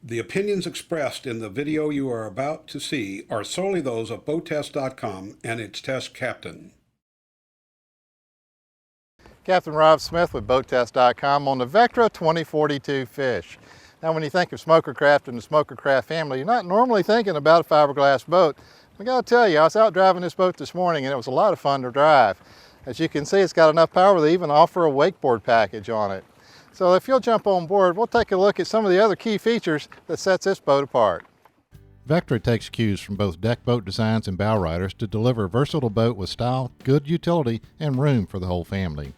The opinions expressed in the video you are about to see are solely those of BoatTEST.com and its test captain. Captain Rob Smith with BoatTEST.com on the Vectra 2042 fish. Now when you think of smoker craft and the smoker craft family, you're not normally thinking about a fiberglass boat. I gotta tell you, I was out driving this boat this morning and it was a lot of fun to drive. As you can see, it's got enough power to even offer a wakeboard package on it. So if you'll jump on board, we'll take a look at some of the other key features that sets this boat apart. Vectra takes cues from both deck boat designs and bow riders to deliver a versatile boat with style, good utility, and room for the whole family.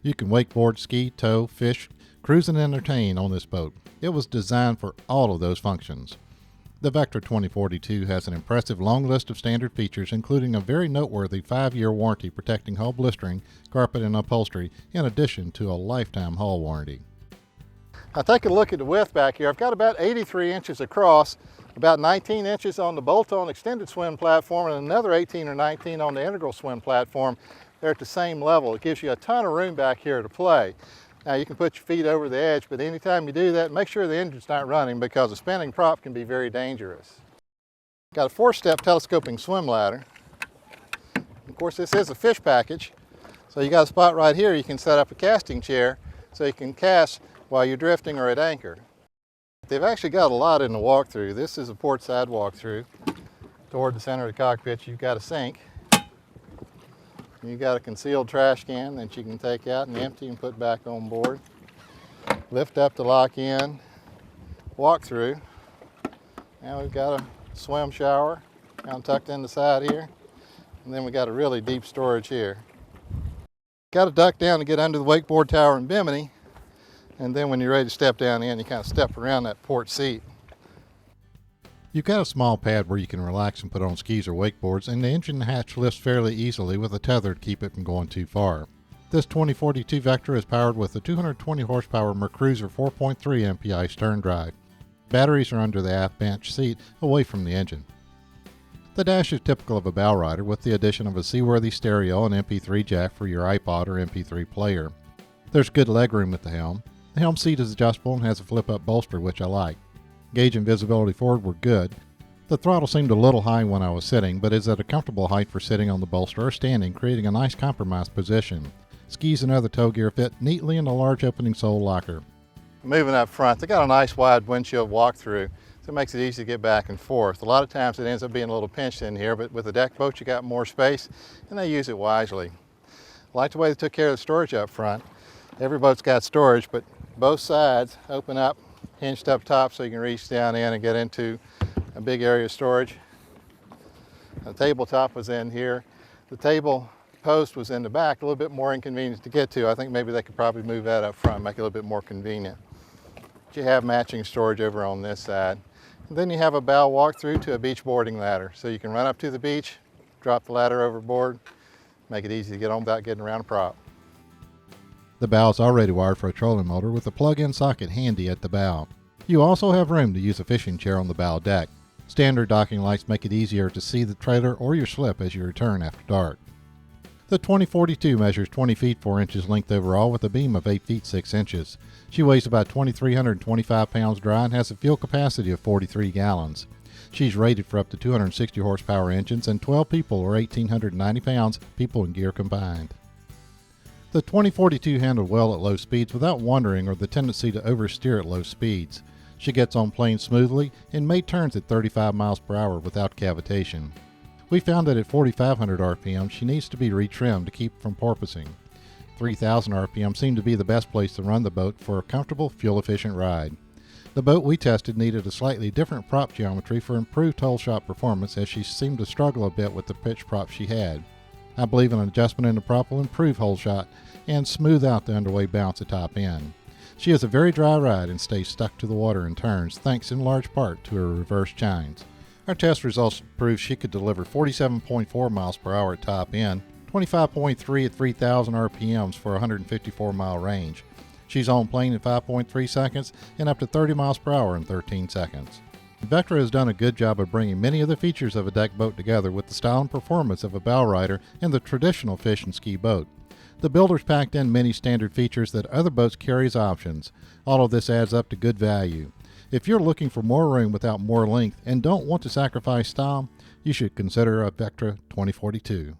You can wakeboard, ski, tow, fish, cruise, and entertain on this boat. It was designed for all of those functions. The Vectra 2042 has an impressive long list of standard features, including a very noteworthy 5-year warranty protecting hull blistering, carpet, and upholstery, in addition to a lifetime hull warranty. Now take a look at the width back here. I've got about 83 inches across, about 19 inches on the bolt-on extended swim platform, and another 18 or 19 on the integral swim platform. They're at the same level. It gives you a ton of room back here to play. Now you can put your feet over the edge, but anytime you do that, make sure the engine's not running because a spinning prop can be very dangerous. Got a 4-step telescoping swim ladder. Of course, this is a fish package, so you got a spot right here you can set up a casting chair so you can cast while you're drifting or at anchor. They've actually got a lot in the walkthrough. This is a port side walkthrough. Toward the center of the cockpit, you've got a sink. You've got a concealed trash can that you can take out and empty and put back on board. Lift up to lock in, walk through. Now we've got a swim shower down tucked in the side here. And then we got a really deep storage here. Got to duck down to get under the wakeboard tower and bimini. And then when you're ready to step down in, you kind of step around that port seat. You've got a small pad where you can relax and put on skis or wakeboards, and the engine hatch lifts fairly easily with a tether to keep it from going too far. This 2042 Vectra is powered with a 220 horsepower MERCRUISER 4.3 MPI stern drive. Batteries are under the aft bench seat away from the engine. The dash is typical of a bow rider with the addition of a seaworthy stereo and MP3 jack for your iPod or MP3 player. There's good legroom at the helm. The helm seat is adjustable and has a flip-up bolster, which I like. Gauge and visibility forward were good. The throttle seemed a little high when I was sitting, but is at a comfortable height for sitting on the bolster or standing, creating a nice compromise position. Skis and other tow gear fit neatly in the large opening sole locker. Moving up front, they got a nice wide windshield walkthrough, so it makes it easy to get back and forth. A lot of times it ends up being a little pinched in here, but with a deck boat you got more space, and they use it wisely. I like the way they took care of the storage up front. Every boat's got storage, but both sides open up, hinged up top so you can reach down in and get into a big area of storage. The tabletop was in here. The table post was in the back, a little bit more inconvenient to get to. I think maybe they could probably move that up front, make it a little bit more convenient. But you have matching storage over on this side. And then you have a bow walk-through to a beach boarding ladder. So you can run up to the beach, drop the ladder overboard, make it easy to get on without getting around a prop. The bow is already wired for a trolling motor with a plug-in socket handy at the bow. You also have room to use a fishing chair on the bow deck. Standard docking lights make it easier to see the trailer or your slip as you return after dark. The 2042 measures 20 feet 4 inches length overall with a beam of 8 feet 6 inches. She weighs about 2,325 pounds dry and has a fuel capacity of 43 gallons. She's rated for up to 260 horsepower engines and 12 people or 1,890 pounds, people and gear combined. The 2042 handled well at low speeds without wandering or the tendency to oversteer at low speeds. She gets on plane smoothly and made turns at 35 miles per hour without cavitation. We found that at 4,500 RPM she needs to be retrimmed to keep from porpoising. 3,000 RPM seemed to be the best place to run the boat for a comfortable, fuel-efficient ride. The boat we tested needed a slightly different prop geometry for improved hull shot performance, as she seemed to struggle a bit with the pitch prop she had. I believe an adjustment in the prop will improve hull shot and smooth out the underway bounce at top end. She is a very dry ride and stays stuck to the water in turns, thanks in large part to her reverse chines. Our test results proved she could deliver 47.4 miles per hour at top end, 25.3 at 3,000 RPMs for a 154-mile range. She's on plane in 5.3 seconds and up to 30 miles per hour in 13 seconds. Vectra has done a good job of bringing many of the features of a deck boat together with the style and performance of a bow rider and the traditional fish and ski boat. The builders packed in many standard features that other boats carry as options. All of this adds up to good value. If you're looking for more room without more length and don't want to sacrifice style, you should consider a Vectra 2042.